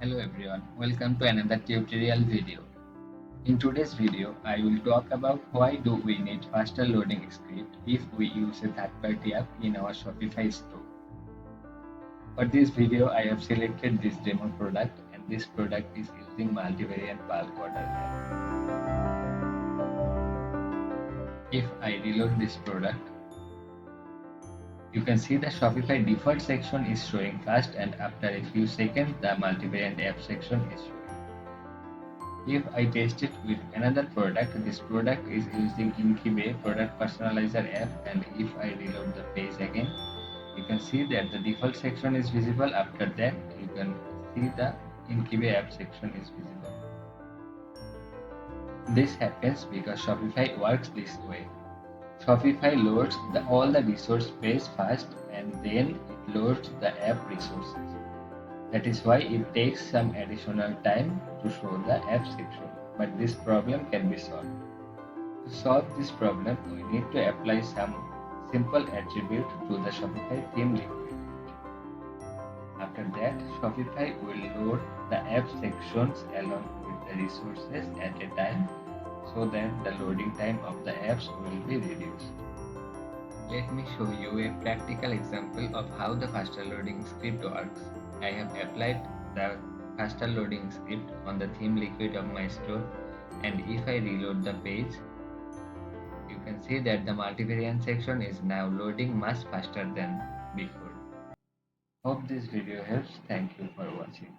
Hello everyone, welcome to another tutorial video. In today's video, I will talk about why do we need faster loading script if we use a third-party app in our Shopify store. For this video, I have selected this demo product and this product is using MultiVariant Bulk Order app. If I reload this product, you can see the Shopify default section is showing fast and after a few seconds the MultiVariant app section is showing. If I test it with another product, this product is using Inkybay Product Personalizer app, and if I reload the page again, you can see that the default section is visible. After that, you can see the Inkybay app section is visible. This happens because Shopify works this way. Shopify loads all the resource page first and then it loads the app resources. That is why it takes some additional time to show the app section, but this problem can be solved. To solve this problem, we need to apply some simple attribute to the Shopify theme liquid. After that, Shopify will load the app sections along with the resources at a time so that the loading time of the apps will be reduced. Let me show you a practical example of how the faster loading script works. I have applied the faster loading script on the theme liquid of my store, and if I reload the page, you can see that the multivariant section is now loading much faster than before. Hope this video helps. Thank you for watching.